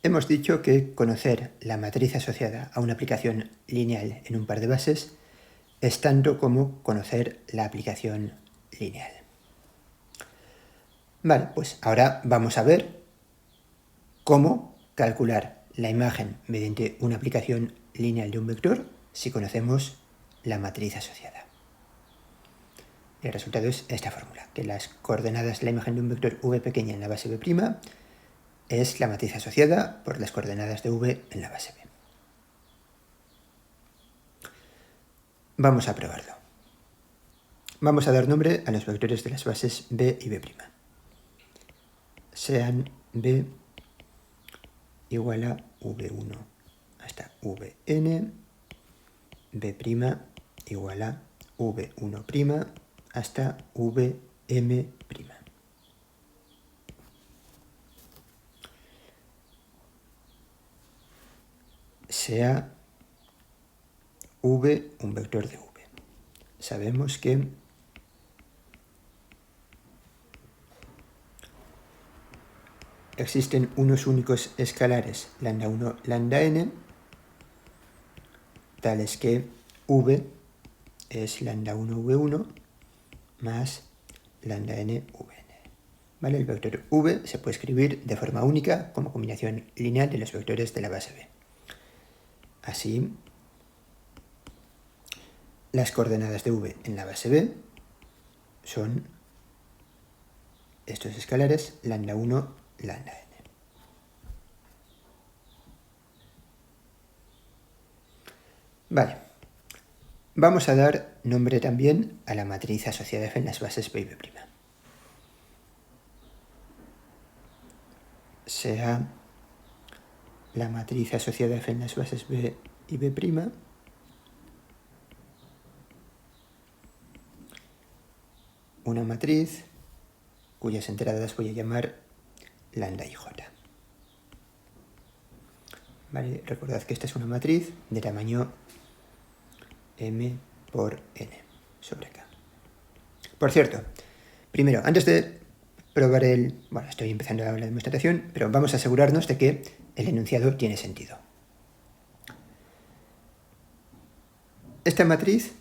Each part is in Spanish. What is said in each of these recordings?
Hemos dicho que conocer la matriz asociada a una aplicación lineal en un par de bases es tanto como conocer la aplicación lineal. Vale, pues ahora vamos a ver cómo calcular la imagen mediante una aplicación lineal de un vector si conocemos la matriz asociada. El resultado es esta fórmula, que las coordenadas de la imagen de un vector v pequeña en la base b' es la matriz asociada por las coordenadas de v en la base b. Vamos a probarlo. Vamos a dar nombre a los vectores de las bases b y b'. Sean b igual a v1 hasta vn, b' igual a v1' hasta vm'. Sea v un vector de v. Sabemos que existen unos únicos escalares lambda1, lambda_n, tales que v es lambda1, v1 más lambda_n, vn. ¿Vale? El vector v se puede escribir de forma única como combinación lineal de los vectores de la base b. Así, las coordenadas de v en la base b son estos escalares lambda1, lambda_n. Vale. Vamos a dar nombre también a la matriz asociada f en las bases b y b'. Sea la matriz asociada f en las bases b y b' una matriz cuyas entradas voy a llamar lambda y j. Vale, recordad que esta es una matriz de tamaño m por n sobre k. Por cierto, primero, antes de probar bueno, estoy empezando la demostración, pero vamos a asegurarnos de que el enunciado tiene sentido. Esta matriz,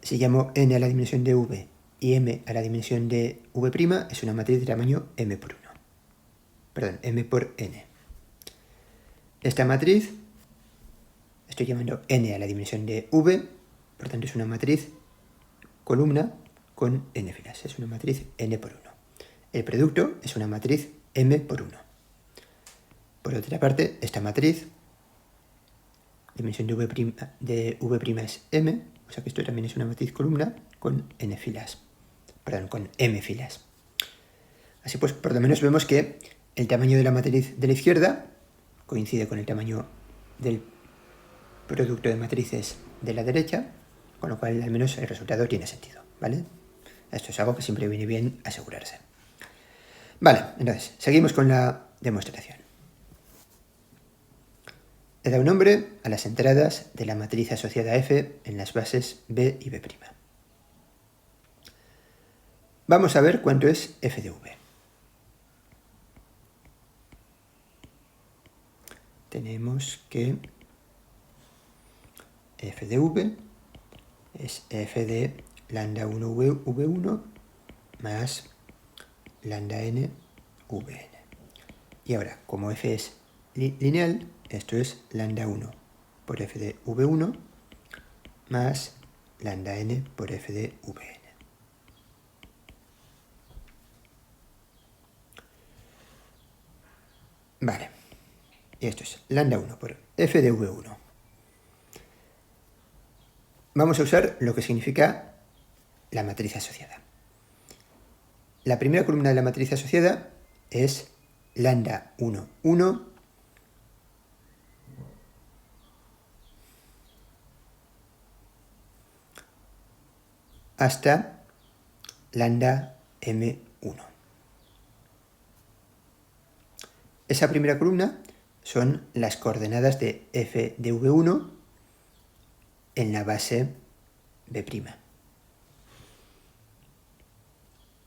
si llamo n a la dimensión de v y m a la dimensión de v', es una matriz de tamaño m por 1. Perdón, m por n. Esta matriz, estoy llamando n a la dimensión de v, por tanto es una matriz columna con n filas. Es una matriz n por 1. El producto es una matriz m por 1. Por otra parte, esta matriz, dimensión de v' es m, o sea que esto también es una matriz columna con n filas. Perdón, con m filas. Así pues, por lo menos vemos que el tamaño de la matriz de la izquierda coincide con el tamaño del producto de matrices de la derecha, con lo cual al menos el resultado tiene sentido, ¿vale? Esto es algo que siempre viene bien asegurarse. Vale, entonces, seguimos con la demostración. He dado nombre a las entradas de la matriz asociada f en las bases b y b'. Vamos a ver cuánto es f de v. Tenemos que f de v es f de lambda1 v1 más lambda_n vn. Y ahora, como f es lineal, esto es lambda1 por f de v1 más lambda_n por f de vn. Vale, y esto es lambda1 por f de v1. Vamos a usar lo que significa la matriz asociada. La primera columna de la matriz asociada es lambda1, 1 hasta lambda m1. Esa primera columna son las coordenadas de f de v1 en la base b'.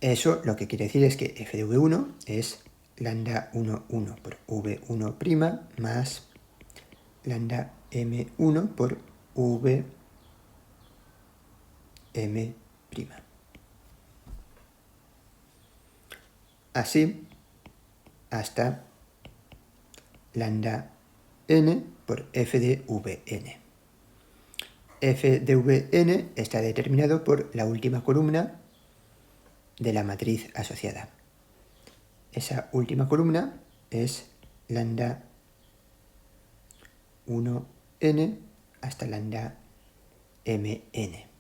Eso lo que quiere decir es que f de v1 es lambda 1, 1 por v1' más lambda m1 por vm'. Así hasta lambda n por f de vn. F de vn está determinado por la última columna de la matriz asociada. Esa última columna es lambda 1n hasta lambda mn.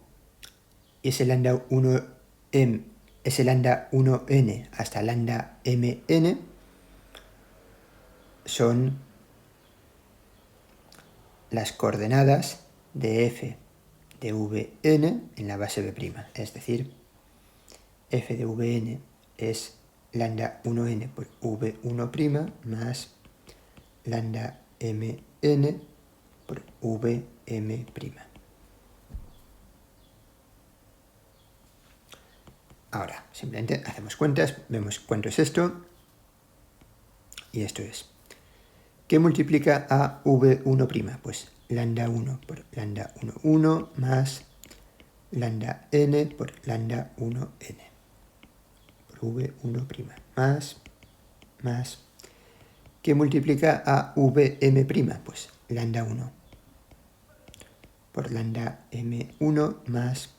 Y ese lambda 1n hasta lambda mn son las coordenadas de f de vn en la base b', es decir, f de vn es lambda 1n por v1' más lambda mn por vm'. Ahora, simplemente hacemos cuentas, vemos cuánto es esto, y esto es. ¿Qué multiplica a v1'? Pues lambda 1 por lambda 1, 1 más lambda n por lambda 1n por v1' más. ¿Qué multiplica a vm'? Pues lambda 1 por lambda m1 más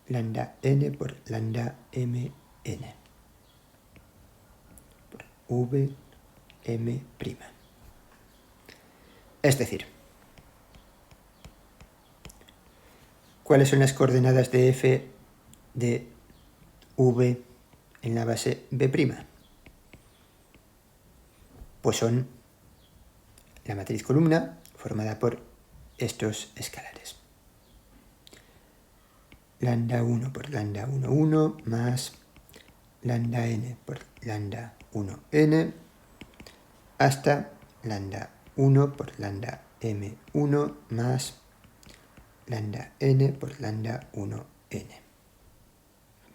lambda n por lambda mn por vm'. Es decir, ¿cuáles son las coordenadas de f de v en la base b'? Pues son la matriz columna formada por estos escalares. Lambda 1 por lambda 1, 1 más lambda n por lambda 1n hasta lambda 1 por lambda m1 más lambda n por lambda 1n.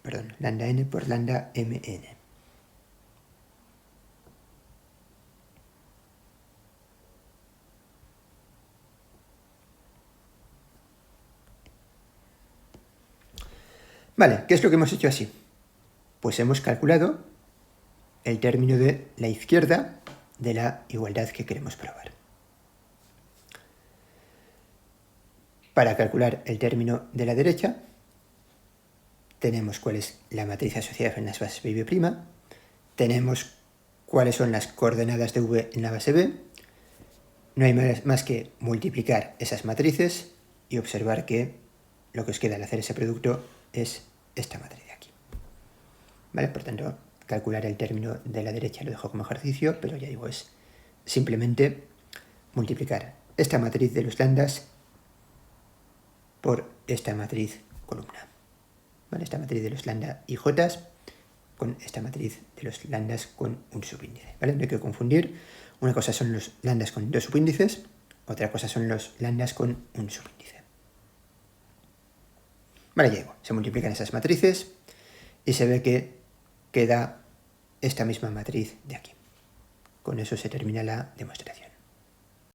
Perdón, lambda n por lambda mn. Vale, ¿qué es lo que hemos hecho así? Pues hemos calculado el término de la izquierda de la igualdad que queremos probar. Para calcular el término de la derecha, tenemos cuál es la matriz asociada en las bases b y b', tenemos cuáles son las coordenadas de v en la base b, no hay más que multiplicar esas matrices y observar que lo que os queda al hacer ese producto es esta matriz de aquí. ¿Vale? Por tanto, calcular el término de la derecha lo dejo como ejercicio, pero ya digo, es simplemente multiplicar esta matriz de los lambdas por esta matriz columna. ¿Vale? Esta matriz de los lambda y j con esta matriz de los lambdas con un subíndice. ¿Vale? No hay que confundir. Una cosa son los lambdas con dos subíndices, otra cosa son los lambdas con un subíndice. Vale, ya digo, se multiplican esas matrices y se ve que queda esta misma matriz de aquí. Con eso se termina la demostración.